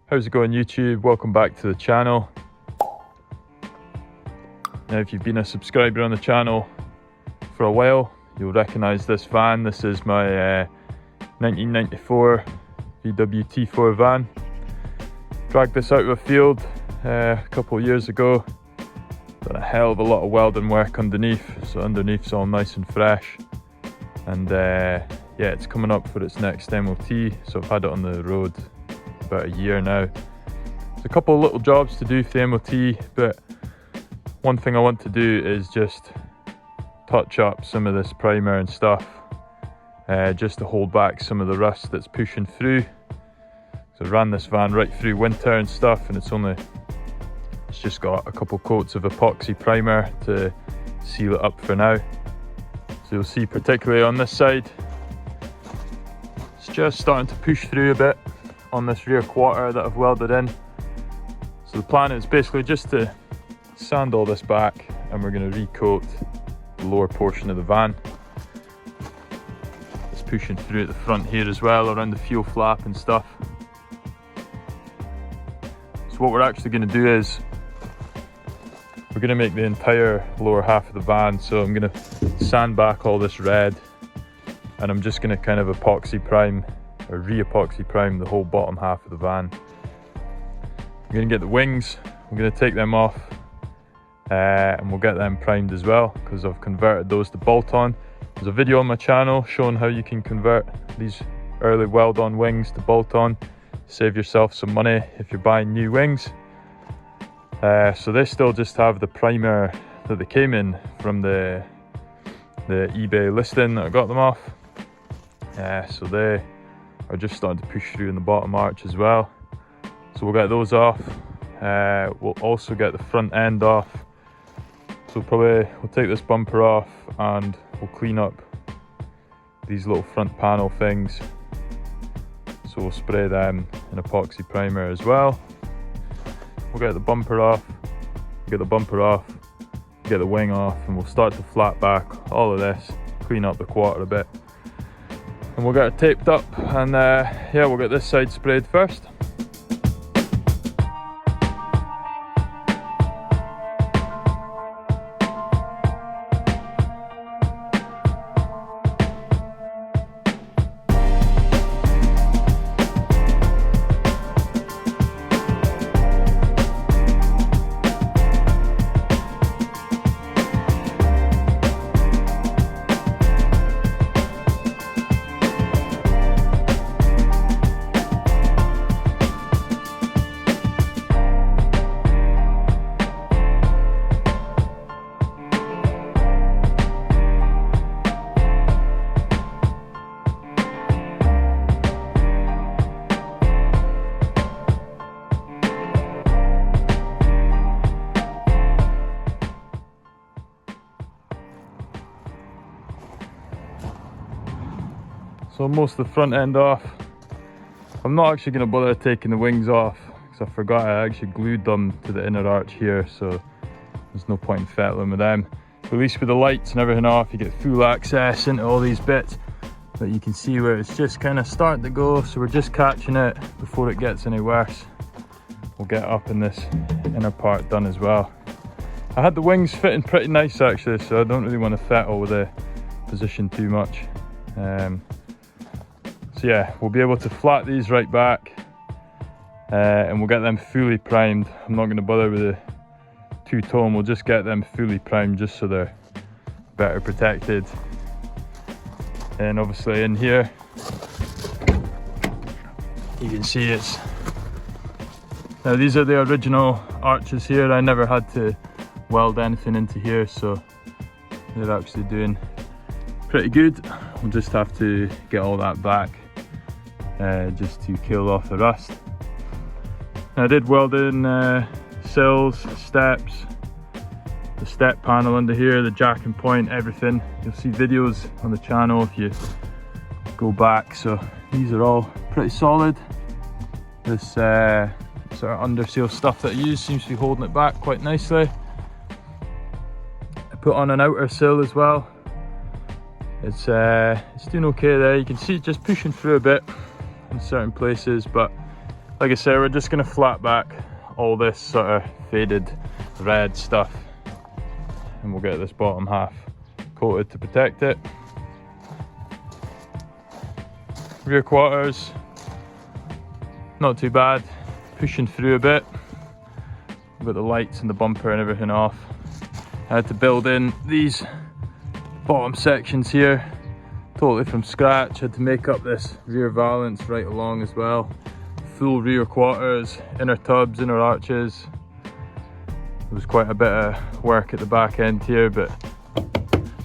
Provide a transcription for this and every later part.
How's it going, YouTube? Welcome back to the channel. Now, if you've been a subscriber on the channel for a while, you'll recognize this van. This is my 1994 VW T4 van. Dragged this out of a field a couple of years ago. Done a hell of a lot of welding work underneath, so underneath's all nice and fresh. And yeah, it's coming up for its next MOT, so I've had it on the road about a year now. There's a couple of little jobs to do for the MOT, but one thing I want to do is just touch up some of this primer and stuff, just to hold back some of the rust that's pushing through. So I ran this van right through winter and stuff, and it's just got a couple coats of epoxy primer to seal it up for now. So you'll see, particularly on this side, it's just starting to push through a bit on this rear quarter that I've welded in. So the plan is basically just to sand all this back, and we're going to recoat the lower portion of the van. It's pushing through at the front here as well, around the fuel flap and stuff. So what we're actually going to do is we're going to make the entire lower half of the van. So I'm going to sand back all this red, and I'm just going to kind of epoxy prime or re-epoxy prime the whole bottom half of the van. I'm going to get the wings, I'm going to take them off, and we'll get them primed as well, because I've converted those to bolt-on. There's a video on my channel showing how you can convert these early weld-on wings to bolt-on. Save yourself some money if you're buying new wings. So they still just have the primer that they came in from the eBay listing that I got them off. So they are just starting to push through in the bottom arch as well. So we'll get those off. We'll also get the front end off. So we'll take this bumper off, and we'll clean up these little front panel things. So we'll spray them in epoxy primer as well. We'll get the bumper off, get the wing off, and we'll start to flat back all of this, clean up the quarter a bit. And we'll get it taped up, and yeah, we'll get this side sprayed first. So most of the front end off. I'm not actually going to bother taking the wings off, because I forgot I actually glued them to the inner arch here, so there's no point in fettling with them. But at least with the lights and everything off, you get full access into all these bits that you can see where it's just kind of starting to go. So we're just catching it before it gets any worse. We'll get up in this inner part done as well. I had the wings fitting pretty nice actually, so I don't really want to fettle with the position too much. So yeah, we'll be able to flat these right back, and we'll get them fully primed. I'm not going to bother with the two-tone, we'll just get them fully primed just so they're better protected. And obviously in here, you can see now these are the original arches here. I never had to weld anything into here, so they're actually doing pretty good. We'll just have to get all that back, just to kill off the rust. I did weld in sills, steps, the step panel under here, the jack and point, everything. You'll see videos on the channel if you go back. So these are all pretty solid. This sort of underseal stuff that I use seems to be holding it back quite nicely. I put on an outer sill as well. It's doing okay there. You can see it just pushing through a bit in certain places, but Like I said, we're just going to flat back all this sort of faded red stuff, and we'll get this bottom half coated to protect it. Rear quarters, not too bad, pushing through a bit. We've got the lights and the bumper and everything off. I had to build in these bottom sections here totally from scratch. Had to make up this rear valance right along as well. Full rear quarters, inner tubs, inner arches. There was quite a bit of work at the back end here, but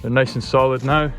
they're nice and solid now.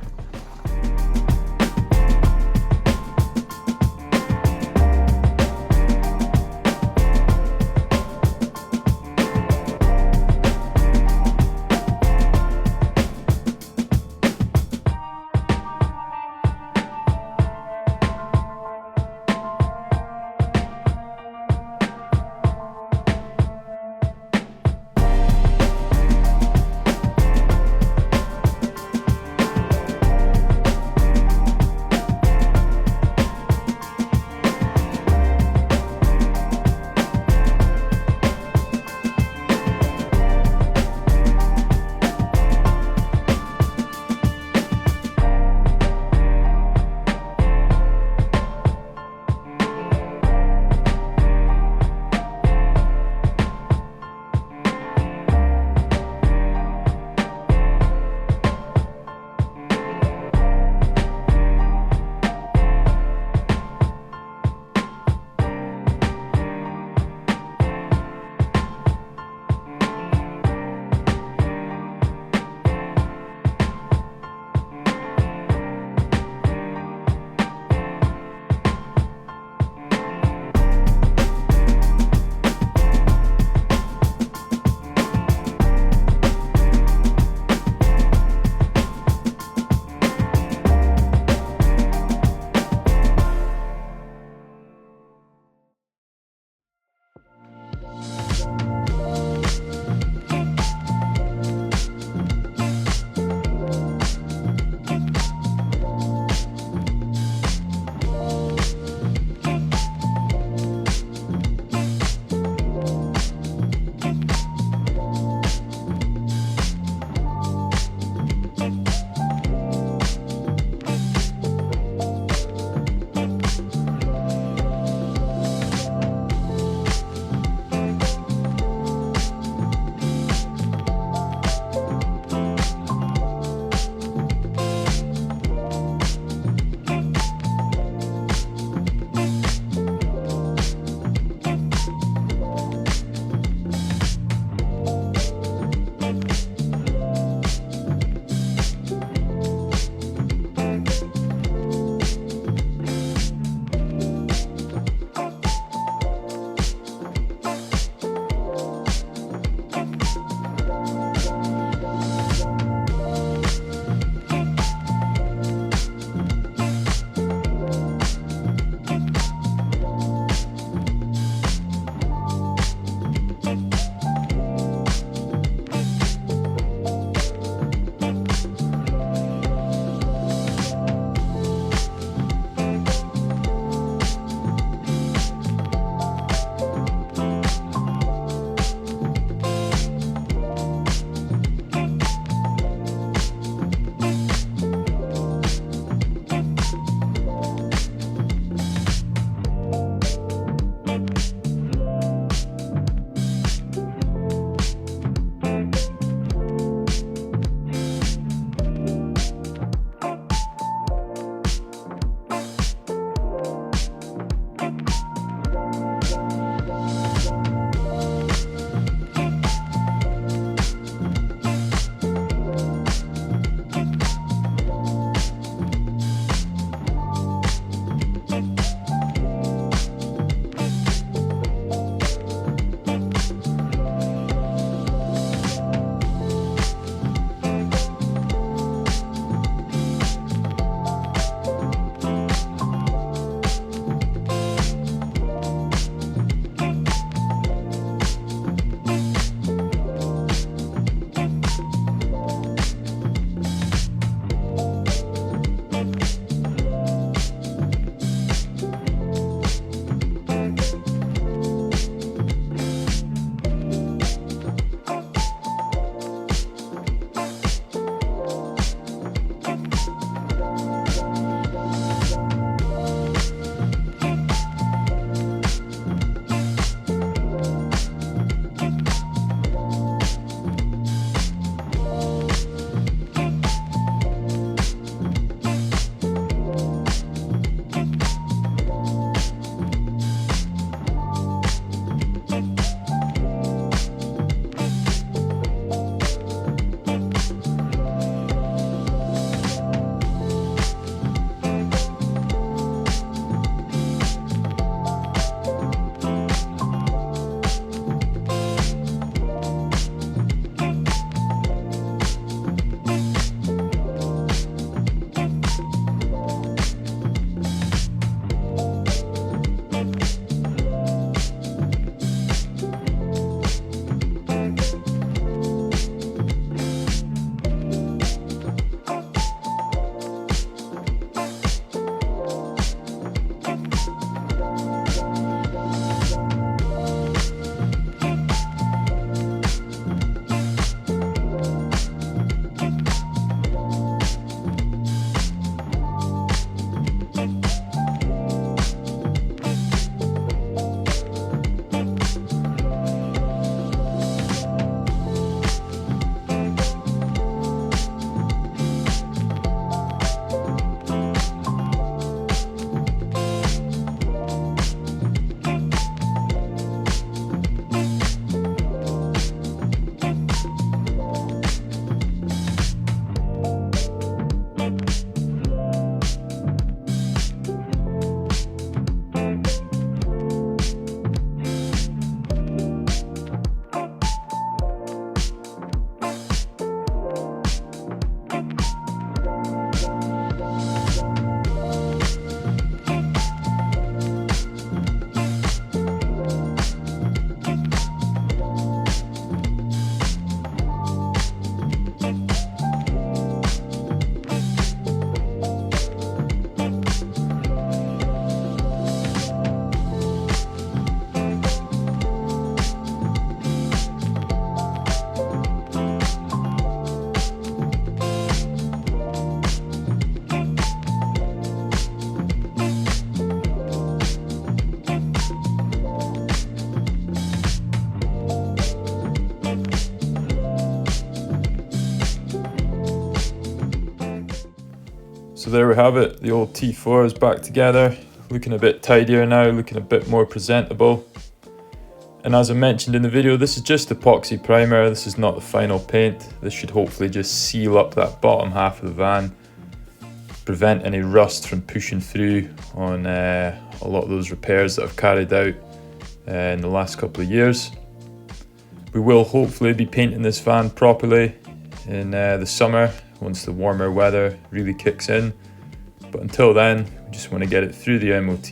there we have it, the old T4 is back together, looking a bit tidier now, looking a bit more presentable. And as I mentioned in the video, this is just epoxy primer, this is not the final paint. This should hopefully just seal up that bottom half of the van, prevent any rust from pushing through on a lot of those repairs that I've carried out in the last couple of years. We will hopefully be painting this van properly in the summer once the warmer weather really kicks in. But until then, we just want to get it through the MOT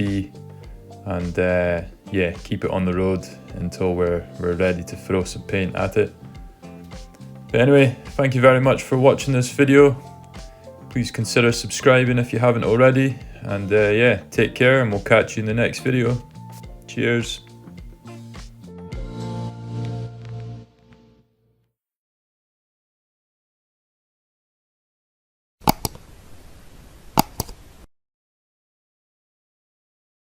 and yeah, keep it on the road until we're ready to throw some paint at it. But anyway, thank you very much for watching this video. Please consider subscribing if you haven't already, and yeah, take care and we'll catch you in the next video. Cheers.